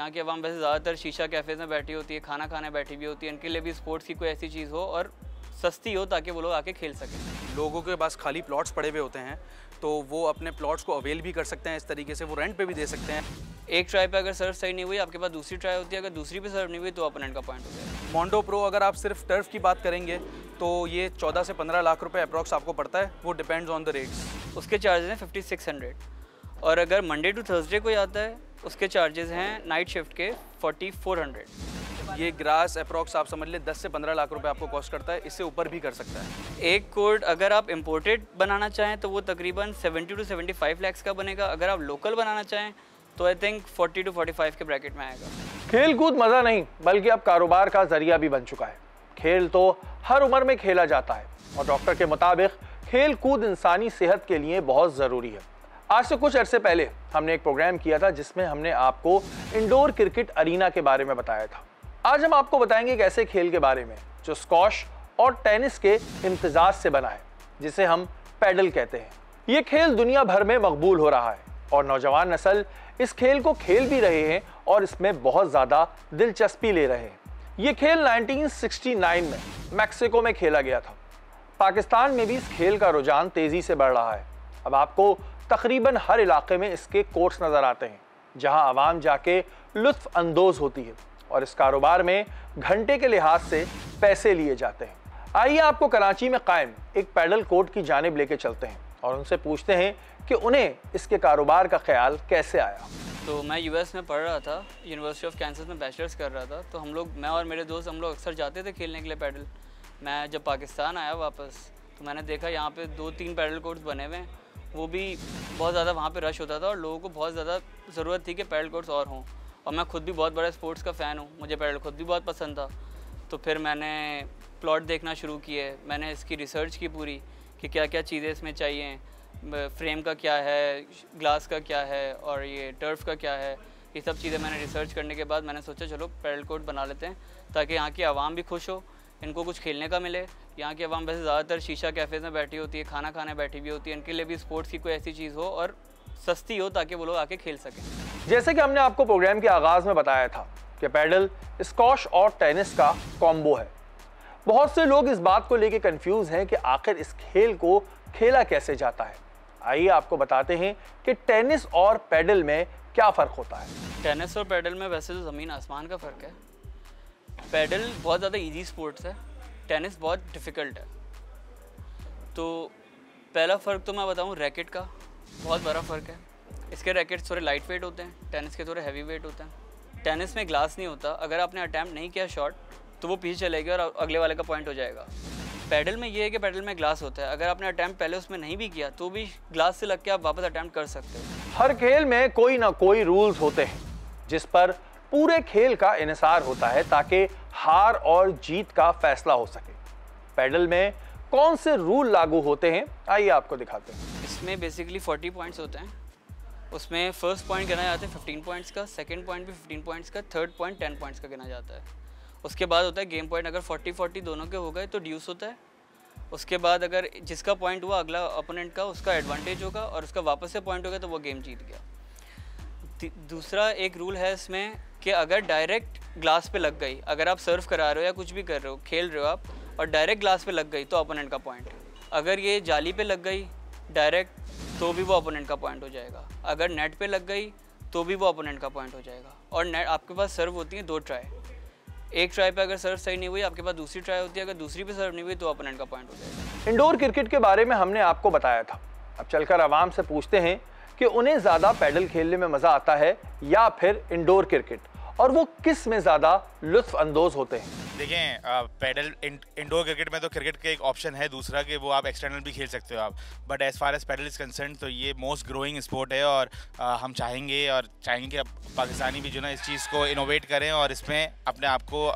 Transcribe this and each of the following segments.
यहाँ की आवाम वैसे ज़्यादातर शीशा कैफ़ेज़ में बैठी होती है, खाना खाने बैठी भी होती है। इनके लिए भी स्पोर्ट्स की कोई ऐसी चीज़ हो और सस्ती हो ताकि वो लोग आके खेल सकें। लोगों के पास खाली प्लॉट्स पड़े हुए होते हैं तो वो अपने प्लॉट्स को अवेल भी कर सकते हैं, इस तरीके से वो रेंट पे भी दे सकते हैं। एक ट्राई पे अगर सर्व सही नहीं हुई, आपके पास दूसरी ट्राई होती है, अगर दूसरी पे सर्व नहीं हुई तो अपोनेंट का पॉइंट हो जाएगा। मोंडो प्रो अगर आप सिर्फ टर्फ की बात करेंगे तो ये 14 से 15 लाख रुपए अप्रॉक्स आपको पड़ता है, वो डिपेंड्स ऑन द रेट्स। उसके चार्जेस हैं 5600 और अगर मंडे टू थर्सडे कोई आता है उसके चार्जेस हैं नाइट शिफ्ट के 4400। ये ग्रास अप्रॉक्स आप समझ ले 10 से 15 लाख रुपए आपको कॉस्ट करता है, इससे ऊपर भी कर सकता है। एक कोर्ट अगर आप इम्पोर्टेड बनाना चाहें तो वो तकरीबन 70 to 75 लाख का बनेगा। अगर आप लोकल बनाना चाहें तो आई थिंक 40 to 45 के ब्रैकेट में आएगा। खेल कूद मज़ा नहीं बल्कि अब कारोबार का जरिया भी बन चुका है। खेल तो हर उम्र में खेला जाता है और डॉक्टर के मुताबिक खेल कूद इंसानी सेहत के लिए बहुत ज़रूरी है। आज से कुछ अरसे पहले हमने एक प्रोग्राम किया था जिसमें हमने आपको इंडोर क्रिकेट अरीना के बारे में बताया था। आज हम आपको बताएंगे एक ऐसे खेल के बारे में जो स्क्वॉश और टेनिस के इम्तिजाज से बना है, जिसे हम पैडल कहते हैं। ये खेल दुनिया भर में मकबूल हो रहा है और नौजवान नस्ल इस खेल को खेल भी रहे हैं और इसमें बहुत ज़्यादा दिलचस्पी ले रहे हैं। ये खेल 1969 में मैक्सिको में खेला गया था। पाकिस्तान में भी इस खेल का रुझान तेज़ी से बढ़ रहा है। अब आपको तकरीबन हर इलाके में इसके कोर्ट्स नज़र आते हैं जहां आवाम जाके लुत्फ अंदोज होती है और इस कारोबार में घंटे के लिहाज से पैसे लिए जाते हैं। आइए आपको कराची में कायम एक पैडल कोर्ट की जानिब लेके चलते हैं और उनसे पूछते हैं कि उन्हें इसके कारोबार का ख्याल कैसे आया। तो मैं यूएस में पढ़ रहा था, यूनिवर्सिटी ऑफ कैंसस में बैचलर्स कर रहा था। तो हम लोग, मैं और मेरे दोस्त, हम लोग अक्सर जाते थे खेलने के लिए पैडल। मैं जब पाकिस्तान आया वापस तो मैंने देखा यहाँ पे 2-3 पैडल कोर्ट्स बने हुए हैं, वो भी बहुत ज़्यादा वहाँ पे रश होता था और लोगों को बहुत ज़्यादा ज़रूरत थी कि पैडल कोर्ट्स और हों। और मैं खुद भी बहुत बड़ा स्पोर्ट्स का फ़ैन हूँ, मुझे पैडल खुद भी बहुत पसंद था। तो फिर मैंने प्लॉट देखना शुरू किए, मैंने इसकी रिसर्च की पूरी कि क्या क्या चीज़ें इसमें चाहिए, फ्रेम का क्या है, ग्लास का क्या है और ये टर्फ का क्या है। ये सब चीज़ें मैंने रिसर्च करने के बाद मैंने सोचा चलो पैडल कोर्ट बना लेते हैं ताकि यहाँ की आवाम भी खुश हो, इनको कुछ खेलने का मिले। यहाँ की आवाम वैसे ज़्यादातर शीशा कैफ़ेज़ में बैठी होती है, खाना खाने बैठी भी होती है। इनके लिए भी स्पोर्ट्स की कोई ऐसी चीज़ हो और सस्ती हो ताकि वो लोग आके खेल सकें। जैसे कि हमने आपको प्रोग्राम के आगाज़ में बताया था कि पैडल स्क्वॉश और टेनिस का कॉम्बो है। बहुत से लोग इस बात को लेकर कंफ्यूज हैं कि आखिर इस खेल को खेला कैसे जाता है। आइए आपको बताते हैं कि टेनिस और पैडल में क्या फ़र्क होता है। टेनिस और पैडल में वैसे तो ज़मीन आसमान का फ़र्क है। पैडल बहुत ज़्यादा इजी स्पोर्ट्स है, टेनिस बहुत डिफ़िकल्ट है। तो पहला फ़र्क तो मैं बताऊं, रैकेट का बहुत बड़ा फ़र्क है। इसके रैकेट्स थोड़े लाइट वेट होते हैं, टेनिस के थोड़े हैवी वेट होते हैं। टेनिस में ग्लास नहीं होता, अगर आपने अटैम्प्ट नहीं किया शॉट तो वो पीछे चलेगा और अगले वाले का पॉइंट हो जाएगा। पैडल में ये है कि पैडल में ग्लास होता है, अगर आपने अटैम्प्ट पहले उसमें नहीं भी किया तो भी ग्लास से लग के आप वापस अटैम्प्ट कर सकते हो। हर खेल में कोई ना कोई रूल्स होते हैं जिस पर पूरे खेल का इन्हिसार होता है ताकि हार और जीत का फैसला हो सके। पैडल में कौन से रूल लागू होते हैं, आइए आपको दिखाते हैं। इसमें बेसिकली 40 पॉइंट्स होते हैं। उसमें फर्स्ट पॉइंट गिना जाता है 15 पॉइंट्स का, सेकंड पॉइंट भी 15 पॉइंट्स का, थर्ड पॉइंट 10 पॉइंट्स का गिना जाता है। उसके बाद होता है गेम पॉइंट, अगर 40-40 दोनों के हो गए तो ड्यूस होता है। उसके बाद अगर जिसका पॉइंट हुआ अगला अपोनेंट का, उसका एडवांटेज होगा और उसका वापस से पॉइंट हो गया तो वो गेम जीत गया। दूसरा एक रूल है इसमें कि अगर डायरेक्ट ग्लास पे लग गई, अगर आप सर्व करा रहे हो या कुछ भी कर रहे हो, खेल रहे हो आप, और डायरेक्ट ग्लास पे लग गई तो अपोनेंट का पॉइंट। अगर ये जाली पे लग गई डायरेक्ट तो भी वो अपोनेंट का पॉइंट हो जाएगा। अगर नेट पे लग गई तो भी वो अपोनेंट का पॉइंट हो जाएगा। और नेट आपके पास सर्व होती है 2 ट्राई। एक ट्राई पे अगर सर्व सही नहीं हुई, आपके पास दूसरी ट्राई होती है, अगर दूसरी पे सर्व नहीं हुई तो अपोनेंट का पॉइंट हो जाएगा। इंडोर क्रिकेट के बारे में हमने आपको बताया था। अब चलकर आवाम से पूछते हैं कि उन्हें ज़्यादा पैडल खेलने में मज़ा आता है या फिर इंडोर क्रिकेट, और वो किस में ज़्यादा लुत्फ अंदोज होते हैं। देखें, पैडल इंडोर क्रिकेट में तो क्रिकेट का एक ऑप्शन है दूसरा कि वो आप एक्सटर्नल भी खेल सकते हो आप, but as far as padel is concern तो ये मोस्ट ग्रोइंग स्पोर्ट है और हम चाहेंगे कि अब पाकिस्तानी भी जो ना इस चीज़ को इनोवेट करें और इसमें अपने आप को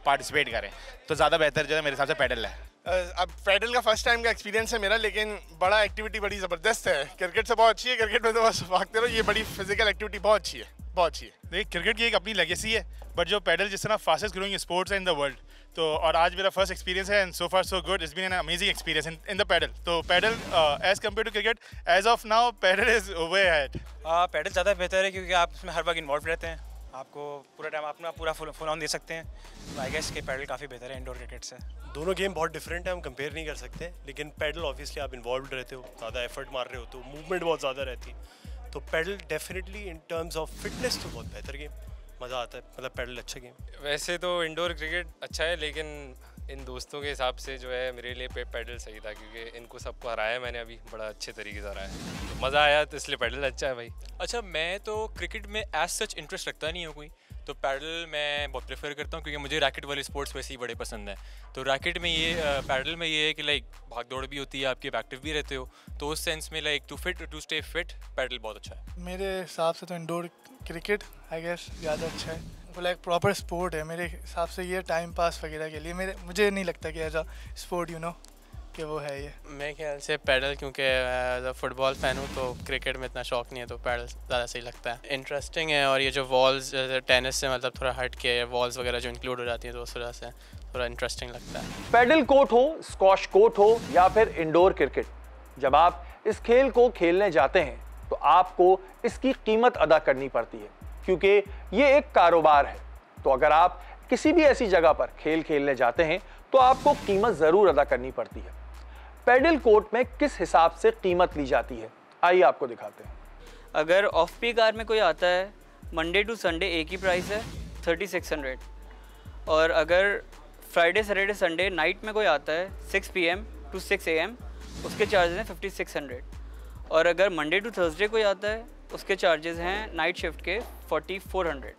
पार्टिसिपेट करें, तो ज़्यादा बेहतर जो है मेरे हिसाब से पैडल है। अब पैडल का फर्स्ट टाइम का एक्सपीरियंस है मेरा, लेकिन बड़ा एक्टिविटी बड़ी ज़बरदस्त है। क्रिकेट से बहुत अच्छी है, क्रिकेट में तो बस भागते रहो, ये बड़ी फिजिकल एक्टिविटी बहुत अच्छी है, बहुत अच्छी है। देखिए, क्रिकेट की एक अपनी लेगेसी है, बट जो पैडल जिस तरह फास्टेस्ट ग्रोइंग स्पोर्ट्स है इन द वर्ल्ड, तो और आज मेरा फर्स्ट एक्सपीरियंस है and so far so good, it's been an amazing experience in the paddle. तो paddle as compared to cricket as of now paddle is way ahead. Paddle ज़्यादा बेहतर है क्योंकि आप इसमें हर वक्त इन्वॉल्व रहते हैं आपको पूरा टाइम अपना पूरा फुल ऑन दे सकते हैं। आई गेस कि पैडल काफ़ी बेहतर है इंडोर क्रिकेट से। दोनों गेम बहुत डिफरेंट है, हम कंपेयर नहीं कर सकते, लेकिन पैडल ऑब्वियसली आप इन्वॉल्व रहते हो, ज़्यादा एफर्ट मार रहे हो तो मूवमेंट बहुत ज़्यादा रहती है। तो padel definitely in terms of fitness तो बहुत बेहतर गेम, मज़ा आता है, मतलब पैडल अच्छा गेम। वैसे तो इंडोर क्रिकेट अच्छा है, लेकिन इन दोस्तों के हिसाब से जो है मेरे लिए पैडल सही था, क्योंकि इनको सबको हराया मैंने अभी बड़ा अच्छे तरीके से हराया, तो मज़ा आया, तो इसलिए पैडल अच्छा है भाई। अच्छा, मैं तो क्रिकेट में एज सच इंटरेस्ट रखता नहीं हूँ कोई, तो पैडल मैं बहुत प्रेफर करता हूँ, क्योंकि मुझे रैकेट वाले स्पोर्ट्स वैसे ही बड़े पसंद हैं। तो रैकेट में ये पैडल में ये है कि लाइक भाग दौड़ भी होती है, आपकी एक्टिव भी रहते हो, तो उस सेंस में like to stay fit padel बहुत अच्छा है। मेरे हिसाब से तो इंडोर क्रिकेट आई गेस ज़्यादा अच्छा है, वो लाइक प्रॉपर स्पोर्ट है मेरे हिसाब से, ये टाइम पास वगैरह के लिए मुझे नहीं लगता कि एज अ स्पोर्ट कि वो है ये। मेरे ख्याल से पैडल, क्योंकि एज अ फुटबॉल फ़ैन हूँ तो क्रिकेट में इतना शौक नहीं है, तो पैडल ज़्यादा सही लगता है, इंटरेस्टिंग है। और ये जो वॉल्स टेनिस से मतलब थोड़ा हट के वॉल्स वगैरह जो इंक्लूड हो जाती है, तो उस वजह से थोड़ा इंटरेस्टिंग लगता है। पैडल कोर्ट हो, स्क्वॉश कोर्ट हो या फिर इंडोर क्रिकेट, जब आप इस खेल को खेलने जाते हैं तो आपको इसकी कीमत अदा करनी पड़ती है, क्योंकि ये एक कारोबार है। तो अगर आप किसी भी ऐसी जगह पर खेल खेलने जाते हैं तो आपको कीमत ज़रूर अदा करनी पड़ती है। पैडल कोर्ट में किस हिसाब से कीमत ली जाती है, आइए आपको दिखाते हैं। अगर ऑफ पीक आवर में कोई आता है, मंडे टू संडे एक ही प्राइस है 3600, और अगर फ्राइडे सैटरडे संडे नाइट में कोई आता है 6 PM टू 6 AM, उसके चार्जेस हैं 5600, और अगर मंडे टू थर्सडे कोई आता है उसके चार्जेस हैं नाइट शिफ्ट के 4400।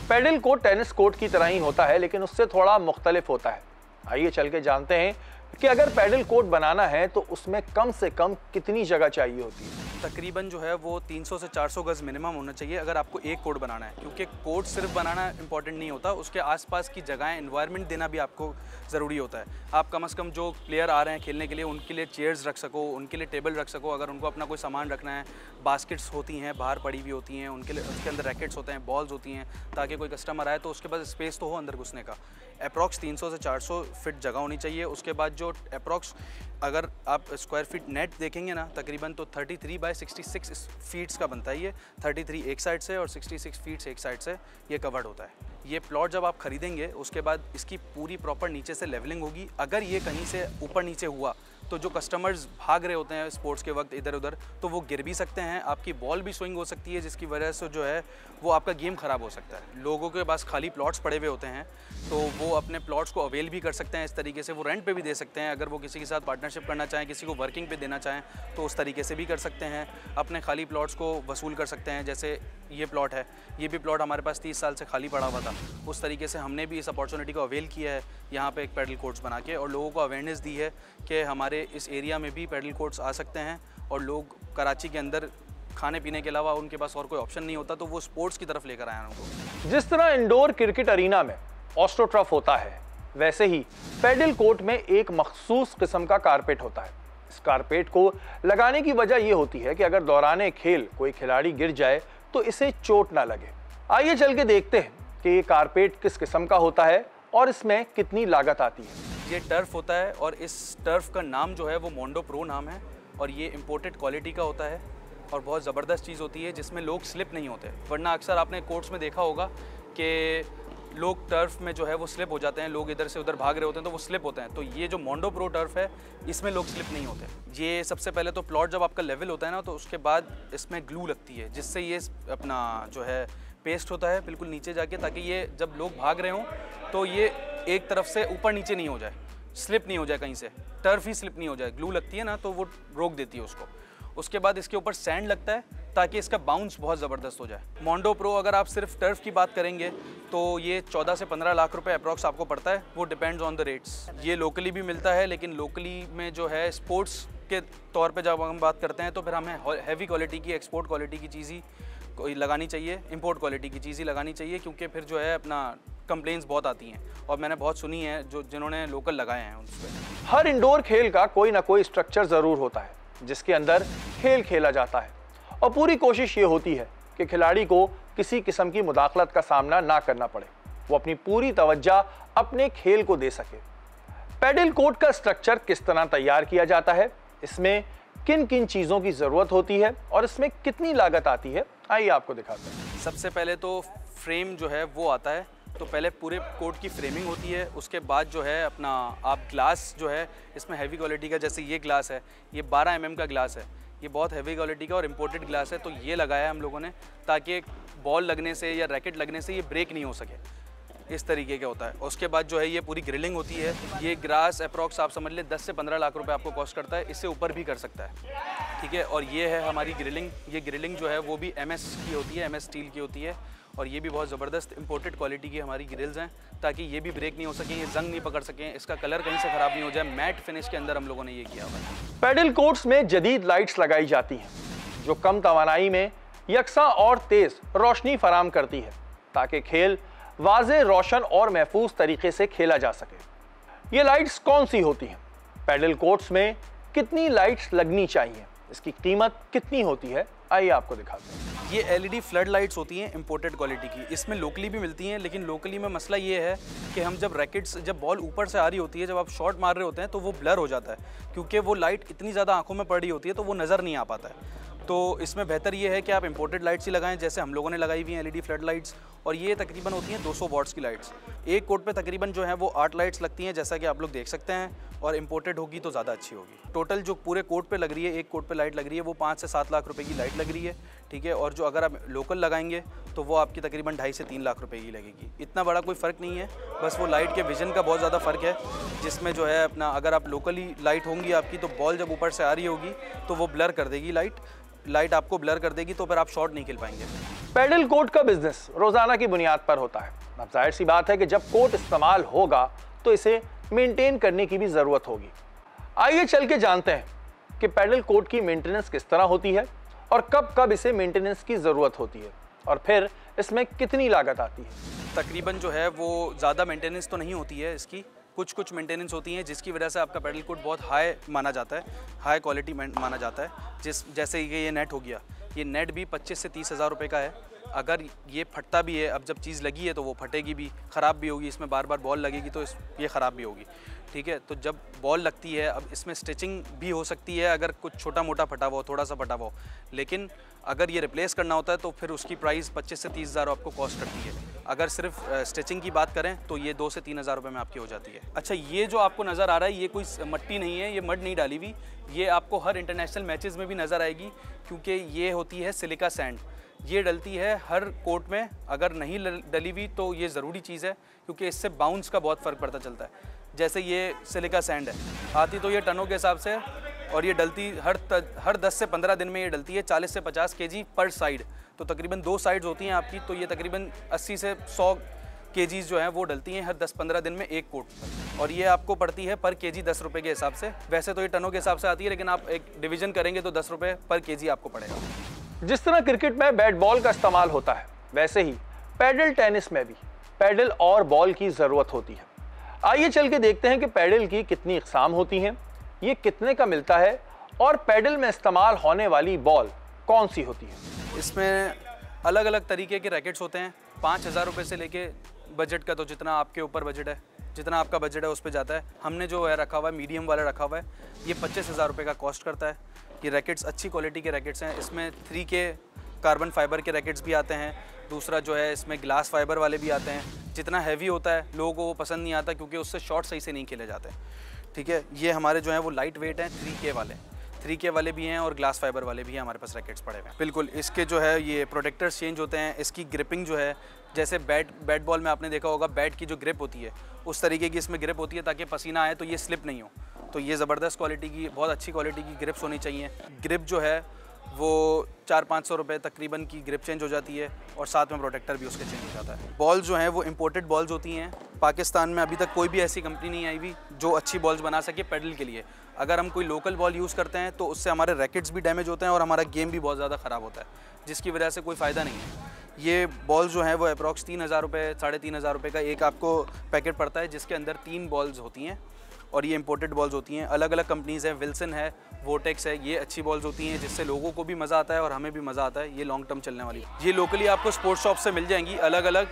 पैडल कोर्ट टेनिस कोर्ट की तरह ही होता है, लेकिन उससे थोड़ा मुख्तलिफ होता है। आइए चल के जानते हैं कि अगर पैडल कोर्ट बनाना है तो उसमें कम से कम कितनी जगह चाहिए होती है। तकरीबन जो है वो 300 से 400 गज़ मिनिमम होना चाहिए अगर आपको एक कोर्ट बनाना है, क्योंकि कोर्ट सिर्फ बनाना इंपॉर्टेंट नहीं होता, उसके आसपास की जगहें, एनवायरनमेंट देना भी आपको ज़रूरी होता है। आप कम से कम जो प्लेयर आ रहे हैं खेलने के लिए उनके लिए चेयर्स रख सको, उनके लिए टेबल रख सको, अगर उनको अपना कोई सामान रखना है, बास्केट्स होती हैं बाहर पड़ी हुई होती हैं, उनके लिए उसके अंदर रैकेट्स होते हैं, बॉल्स होती हैं, ताकि कोई कस्टमर आए तो उसके पास स्पेस तो हो अंदर घुसने का। अप्रॉक्स 300 से 400 फीट जगह होनी चाहिए। उसके बाद जो अप्रॉक्स अगर आप स्क्वायर फीट नेट देखेंगे ना, तकरीबन तो 33 बाय 66 फीट्स का बनता है ये, 33 एक साइड से और 66 फीट्स एक साइड से ये कवर्ड होता है। ये प्लॉट जब आप खरीदेंगे उसके बाद इसकी पूरी प्रॉपर नीचे से लेवलिंग होगी। अगर ये कहीं से ऊपर नीचे हुआ तो जो कस्टमर्स भाग रहे होते हैं स्पोर्ट्स के वक्त इधर उधर, तो वो गिर भी सकते हैं, आपकी बॉल भी स्विंग हो सकती है, जिसकी वजह से जो है वो आपका गेम ख़राब हो सकता है। लोगों के पास खाली प्लॉट्स पड़े हुए होते हैं तो वो अपने प्लॉट्स को अवेल भी कर सकते हैं, इस तरीके से वो रेंट पे भी दे सकते हैं। अगर वो किसी के साथ पार्टनरशिप करना चाहें, किसी को वर्किंग पे देना चाहें तो उस तरीके से भी कर सकते हैं, अपने खाली प्लॉट्स को वसूल कर सकते हैं। जैसे ये प्लॉट है, ये भी प्लॉट हमारे पास 30 साल से खाली पड़ा हुआ था, उस तरीके से हमने भी इस अपॉर्चुनिटी को अवेल किया है यहाँ पे एक पैडल कोर्ट्स बना के, और लोगों को अवेयरनेस दी है कि हमारे इस एरिया में भी पैडल कोर्ट्स आ सकते हैं। और लोग कराची के अंदर खाने पीने के अलावा उनके पास और कोई ऑप्शन नहीं होता, तो वो स्पोर्ट्स की तरफ लेकर आए हैं उनको। जिस तरह इंडोर क्रिकेट अरीना में ऑस्ट्रोटर्फ होता है, वैसे ही पैडल कोर्ट में एक मखसूस किस्म का कारपेट होता है। इस कारपेट को लगाने की वजह यह होती है कि अगर दौरान खेल कोई खिलाड़ी गिर जाए तो इसे चोट ना लगे। आइए चल के देखते हैं कि ये कारपेट किस किस्म का होता है और इसमें कितनी लागत आती है। ये टर्फ होता है और इस टर्फ का नाम जो है वो मोंडो प्रो नाम है, और ये इम्पोर्टेड क्वालिटी का होता है और बहुत ज़बरदस्त चीज़ होती है जिसमें लोग स्लिप नहीं होते। वरना अक्सर आपने कोर्ट्स में देखा होगा कि लोग टर्फ में जो है वो स्लिप हो जाते हैं, लोग इधर से उधर भाग रहे होते हैं तो वो स्लिप होते हैं। तो ये जो मोंडो प्रो टर्फ है इसमें लोग स्लिप नहीं होते। ये सबसे पहले तो प्लॉट जब आपका लेवल होता है ना, तो उसके बाद इसमें ग्लू लगती है, जिससे ये अपना जो है पेस्ट होता है बिल्कुल नीचे जाके, ताकि ये जब लोग भाग रहे हों तो ये एक तरफ से ऊपर नीचे नहीं हो जाए, स्लिप नहीं हो जाए, कहीं से टर्फ ही स्लिप नहीं हो जाए। ग्लू लगती है ना तो वो रोक देती है उसको। उसके बाद इसके ऊपर सैंड लगता है ताकि इसका बाउंस बहुत ज़बरदस्त हो जाए। मोंडो प्रो अगर आप सिर्फ टर्फ की बात करेंगे तो ये 14 से 15 लाख रुपए अप्रॉक्स आपको पड़ता है, वो डिपेंड्स ऑन द रेट्स। ये लोकली भी मिलता है, लेकिन लोकली में जो है स्पोर्ट्स के तौर पे जब हम बात करते हैं तो फिर हमें हैवी क्वालिटी की, एक्सपोर्ट क्वालिटी की चीज़ ही कोई लगानी चाहिए, इंपोर्ट क्वालिटी की चीज़ ही लगानी चाहिए, क्योंकि फिर जो है अपना कंप्लेंट्स बहुत आती हैं और मैंने बहुत सुनी है जिन्होंने लोकल लगाए हैं उस पर। हर इंडोर खेल का कोई ना कोई स्ट्रक्चर ज़रूर होता है जिसके अंदर खेल खेला जाता है, और पूरी कोशिश ये होती है कि खिलाड़ी को किसी किस्म की मुदाखलत का सामना ना करना पड़े, वो अपनी पूरी तवज्जो अपने खेल को दे सके। पैडल कोर्ट का स्ट्रक्चर किस तरह तैयार किया जाता है, इसमें किन किन चीज़ों की ज़रूरत होती है और इसमें कितनी लागत आती है, आइए आपको दिखाते हैं। सबसे पहले तो फ्रेम जो है वो आता है। तो पहले पूरे कोट की फ्रेमिंग होती है, उसके बाद जो है अपना आप ग्लास जो है इसमें हैवी क्वालिटी का, जैसे ये ग्लास है, ये 12 mm का ग्लास है, ये बहुत हैवी क्वालिटी का और इम्पोर्टेड ग्लास है। तो ये लगाया है हम लोगों ने ताकि बॉल लगने से या रैकेट लगने से ये ब्रेक नहीं हो सके, इस तरीके का होता है। उसके बाद जो है ये पूरी ग्रिलिंग होती है। ये ग्रास अप्रॉक्स आप समझ ले 10 से 15 लाख रुपए आपको कॉस्ट करता है, इससे ऊपर भी कर सकता है, ठीक है। और ये है हमारी ग्रिलिंग। ये ग्रिलिंग जो है वो भी MS की होती है, MS स्टील की होती है और ये भी बहुत ज़बरदस्त इंपोर्टेड क्वालिटी की हमारी ग्रिल्स हैं ताकि ये भी ब्रेक नहीं हो सकें, ये जंग नहीं पकड़ सकें, इसका कलर कहीं से ख़राब नहीं हो जाए। मैट फिनिश के अंदर हम लोगों ने ये किया हुआ है। पैडल कोर्ट्स में जदीद लाइट्स लगाई जाती हैं जो कम तवानाई में यकसा और तेज़ रोशनी फराम करती है ताकि खेल वाज़े, रोशन और महफूज तरीके से खेला जा सके। ये लाइट्स कौन सी होती हैं? पैडल कोर्ट्स में कितनी लाइट्स लगनी चाहिए? इसकी कीमत कितनी होती है? आइए आपको दिखाते हैं। ये LED फ्लड लाइट्स होती हैं इंपोर्टेड क्वालिटी की। इसमें लोकली भी मिलती हैं, लेकिन लोकली में मसला ये है कि हम जब रैकेट्स, जब बॉल ऊपर से आ रही होती है, जब आप शॉट मार रहे होते हैं तो वो ब्लर हो जाता है, क्योंकि वो लाइट इतनी ज़्यादा आंखों में पड़ रही होती है तो वो नज़र नहीं आ पाता है। तो इसमें बेहतर ये है कि आप इंपोर्टेड लाइट्स ही लगाएं, जैसे हम लोगों ने लगाई हुई हैं LED फ्लड लाइट्स, और ये तकरीबन होती हैं 200 वॉट्स की लाइट्स। एक कोट पे तकरीबन जो है वो 8 लाइट्स लगती हैं, जैसा कि आप लोग देख सकते हैं, और इंपोर्टेड होगी तो ज़्यादा अच्छी होगी। टोटल जो पूरे कोट पे लग रही है, एक कोट पे लाइट लग रही है, वो 5 से 7 लाख रुपए की लाइट लग रही है, ठीक है। और जो अगर आप लोकल लगाएंगे तो वो आपकी तकरीबन 2.5 से 3 लाख रुपए की लगेगी। इतना बड़ा कोई फ़र्क नहीं है, बस वो लाइट के विजन का बहुत ज़्यादा फ़र्क है, जिसमें जो है अपना अगर आप लोकली लाइट होंगी आपकी तो बॉल जब ऊपर से आ रही होगी तो वो ब्लर कर देगी, लाइट आपको ब्लर कर देगी, तो फिर आप शॉट नहीं खेल पाएंगे। पैडल कोर्ट का बिजनेस रोजाना की बुनियाद पर होता है। अब जाहिर सी बात है कि जब कोर्ट इस्तेमाल होगा तो इसे मेंटेन करने की भी ज़रूरत होगी। आइए चल के जानते हैं कि पैडल कोर्ट की मेंटेनेंस किस तरह होती है और कब कब इसे मेंटेनेंस की ज़रूरत होती है और फिर इसमें कितनी लागत आती है। तकरीबन जो है वो ज़्यादा मेंटेनेंस तो नहीं होती है इसकी, कुछ मेंटेनेंस होती हैं जिसकी वजह से आपका पैडल कोर्ट बहुत हाई माना जाता है, हाई क्वालिटी माना जाता है। जैसे ये नेट हो गया, ये नेट भी 25 से 30 हज़ार रुपये का है। अगर ये फटता भी है, अब जब चीज़ लगी है तो वो फटेगी भी, ख़राब भी होगी, इसमें बार बार बॉल लगेगी तो ये ख़राब भी होगी, ठीक है। तो जब बॉल लगती है, अब इसमें स्टिचिंग भी हो सकती है अगर कुछ छोटा मोटा फटा हुआ हो, थोड़ा सा फटा हुआ हो, लेकिन अगर ये रिप्लेस करना होता है तो फिर उसकी प्राइस 25 से 30 हज़ार आपको कॉस्ट करती है। अगर सिर्फ स्टिचिंग की बात करें तो ये 2 से 3 हज़ार रुपये में आपकी हो जाती है। अच्छा, ये जो आपको नज़र आ रहा है ये कोई मट्टी नहीं है, ये मड नहीं डाली हुई, ये आपको हर इंटरनेशनल मैचेस में भी नज़र आएगी, क्योंकि ये होती है सिलिका सैंड। ये डलती है हर कोर्ट में, अगर नहीं डली हुई तो ये ज़रूरी चीज़ है, क्योंकि इससे बाउंस का बहुत फ़र्क पड़ता चलता है। जैसे ये सिलिका सैंड है, आती तो ये टनों के हिसाब से, और ये डलती हर 10 से 15 दिन में ये डलती है 40 से 50 kg पर साइड। तो तकरीबन 2 साइड्स होती हैं आपकी, तो ये तकरीबन 80 से 100 kg जो हैं वो डलती हैं हर 10-15 दिन में एक कोट पर, और ये आपको पड़ती है पर kg 10 रुपये के हिसाब से। वैसे तो ये टनों के हिसाब से आती है, लेकिन आप एक डिवीज़न करेंगे तो 10 रुपये पर kg आपको पड़ेगा। जिस तरह क्रिकेट में बैट बॉल का इस्तेमाल होता है, वैसे ही पैडल टेनिस में भी पैडल और बॉल की ज़रूरत होती है। आइए चल के देखते हैं कि पैडल की कितनी इक़साम होती हैं, ये कितने का मिलता है, और पैडल में इस्तेमाल होने वाली बॉल कौन सी होती है। इसमें अलग अलग तरीके के रैकेट्स होते हैं, 5,000 रुपये से लेके बजट का, तो जितना आपके ऊपर बजट है, जितना आपका बजट है उस पर जाता है। हमने जो है रखा हुआ है मीडियम वाला रखा हुआ है, ये 25,000 रुपये का कॉस्ट करता है। ये रैकेट्स अच्छी क्वालिटी के रैकेट्स हैं, इसमें 3K कार्बन फाइबर के रैकेट्स भी आते हैं, दूसरा जो है इसमें ग्लास फाइबर वाले भी आते हैं। जितना हैवी होता है लोगों को वो पसंद नहीं आता, क्योंकि उससे शॉट सही से नहीं खेले जाते, ठीक है। ये हमारे जो है वो लाइट वेट हैं, 3K वाले भी हैं और ग्लास फाइबर वाले भी हैं हमारे पास रैकेट्स पड़े हुए हैं। बिल्कुल, इसके जो है ये प्रोटेक्टर्स चेंज होते हैं। इसकी ग्रिपिंग जो है, जैसे बैट बॉल में आपने देखा होगा बैट की जो ग्रिप होती है उस तरीके की इसमें ग्रिप होती है, ताकि पसीना आए तो ये स्लिप नहीं हो। तो ये ज़बरदस्त क्वालिटी की, बहुत अच्छी क्वालिटी की ग्रिप्स होनी चाहिए। ग्रिप जो है वो 400-500 रुपये तकरीबन की ग्रिप चेंज हो जाती है, और साथ में प्रोटेक्टर भी उसके चेंज हो जाता है। बॉल जो हैं वो इंपोर्टेड बॉल्स होती हैं। पाकिस्तान में अभी तक कोई भी ऐसी कंपनी नहीं आई हुई जो अच्छी बॉल्स बना सके पैडल के लिए। अगर हम कोई लोकल बॉल यूज़ करते हैं तो उससे हमारे रैकेट्स भी डैमेज होते हैं और हमारा गेम भी बहुत ज़्यादा ख़राब होता है, जिसकी वजह से कोई फ़ायदा नहीं है। ये बॉल जो हैं वो अप्रॉक्स 3,000 रुपये, 3,500 रुपये का एक आपको पैकेट पड़ता है, जिसके अंदर 3 बॉल्स होती हैं, और ये इंपोर्टेड बॉल्स होती हैं। अलग अलग कंपनीज़ हैं, विल्सन है, वोटेक्स है, ये अच्छी बॉल्स होती हैं जिससे लोगों को भी मज़ा आता है और हमें भी मज़ा आता है। ये लॉन्ग टर्म चलने वाली, ये लोकली आपको स्पोर्ट्स शॉप से मिल जाएंगी अलग अलग,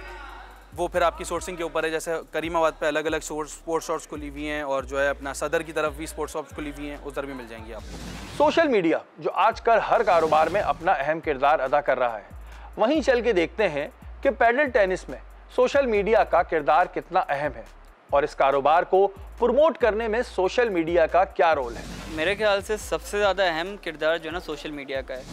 वो फिर आपकी सोर्सिंग के ऊपर है। जैसे करीमाबाद पे अलग अलग स्पोर्ट्स शॉप्स खुली हुई हैं, और जो है अपना सदर की तरफ भी स्पोर्ट्स शॉप्स खुली हुई हैं, उधर भी मिल जाएंगी आपको। सोशल मीडिया जो आजकल हर कारोबार में अपना अहम किरदार अदा कर रहा है, वहीं चल के देखते हैं कि पैडल टेनिस में सोशल मीडिया का किरदार कितना अहम है और इस कारोबार को प्रमोट करने में सोशल मीडिया का क्या रोल है। मेरे ख्याल से सबसे ज़्यादा अहम किरदार जो है ना सोशल मीडिया का है।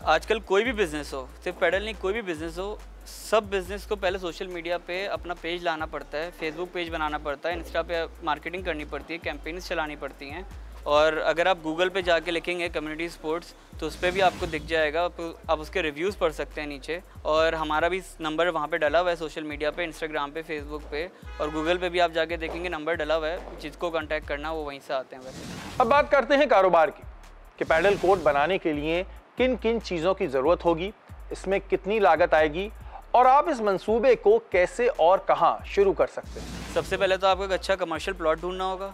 आजकल कोई भी बिज़नेस हो, सिर्फ पैडल नहीं, कोई भी बिज़नेस हो, सब बिज़नेस को पहले सोशल मीडिया पे अपना पेज लाना पड़ता है, फेसबुक पेज बनाना पड़ता है, इंस्टा पे मार्केटिंग करनी पड़ती है, कैंपेन्स चलानी पड़ती हैं। और अगर आप गूगल पे जाके लिखेंगे कम्युनिटी स्पोर्ट्स तो उस पर भी आपको दिख जाएगा, आप उसके रिव्यूज़ पढ़ सकते हैं नीचे। और हमारा भी नंबर वहाँ पे डला हुआ है सोशल मीडिया पे, इंस्टाग्राम पे, फेसबुक पे और गूगल पे भी आप जाके देखेंगे नंबर डला हुआ है, जिसको कॉन्टैक्ट करना वो वहीं से आते हैं। वैसे अब बात करते हैं कारोबार की कि पैडल कोर्ट बनाने के लिए किन किन चीज़ों की ज़रूरत होगी, इसमें कितनी लागत आएगी और आप इस मंसूबे को कैसे और कहाँ शुरू कर सकते हैं। सबसे पहले तो आपको एक अच्छा कमर्शियल प्लॉट ढूंढना होगा,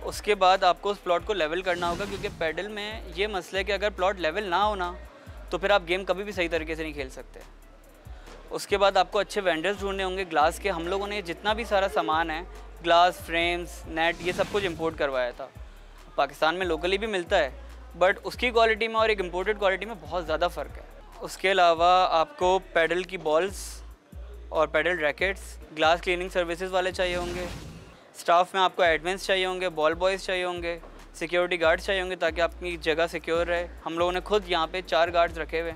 उसके बाद आपको उस प्लॉट को लेवल करना होगा, क्योंकि पैडल में ये मसला है कि अगर प्लॉट लेवल ना होना तो फिर आप गेम कभी भी सही तरीके से नहीं खेल सकते। उसके बाद आपको अच्छे वेंडर्स ढूंढने होंगे ग्लास के। हम लोगों ने जितना भी सारा सामान है, ग्लास, फ्रेम्स, नेट, ये सब कुछ इंपोर्ट करवाया था। पाकिस्तान में लोकली भी मिलता है, बट उसकी क्वालिटी में और एक इम्पोर्टेड क्वालिटी में बहुत ज़्यादा फ़र्क है। उसके अलावा आपको पैडल की बॉल्स और padel rackets, glass cleaning services वाले चाहिए होंगे। स्टाफ में आपको एडमिन्स चाहिए होंगे, बॉल बॉयज़ चाहिए होंगे, सिक्योरिटी गार्ड्स चाहिए होंगे ताकि आपकी जगह सिक्योर रहे। हम लोगों ने खुद यहाँ पे 4 गार्ड्स रखे हुए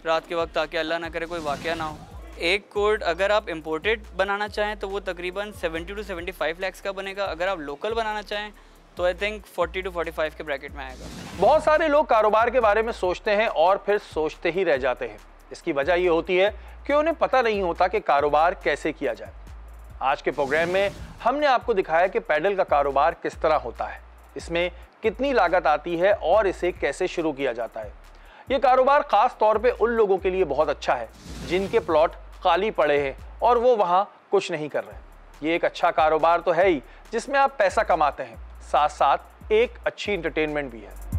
रात के वक्त, ताकि अल्लाह ना करे कोई वाक़या ना हो। एक कोर्ट अगर आप इम्पोर्टेड बनाना चाहें तो वो तकरीबन 70 to 75 लाख का बनेगा। अगर आप लोकल बनाना चाहें तो आई थिंक 40 to 45 के ब्रैकेट में आएगा। बहुत सारे लोग कारोबार के बारे में सोचते हैं और फिर सोचते ही रह जाते हैं। इसकी वजह ये होती है कि उन्हें पता नहीं होता कि कारोबार कैसे किया जाए। आज के प्रोग्राम में हमने आपको दिखाया कि पैडल का कारोबार किस तरह होता है, इसमें कितनी लागत आती है और इसे कैसे शुरू किया जाता है। ये कारोबार खास तौर पे उन लोगों के लिए बहुत अच्छा है जिनके प्लॉट खाली पड़े हैं और वो वहाँ कुछ नहीं कर रहे। ये एक अच्छा कारोबार तो है ही जिसमें आप पैसा कमाते हैं, साथ साथ एक अच्छी एंटरटेनमेंट भी है।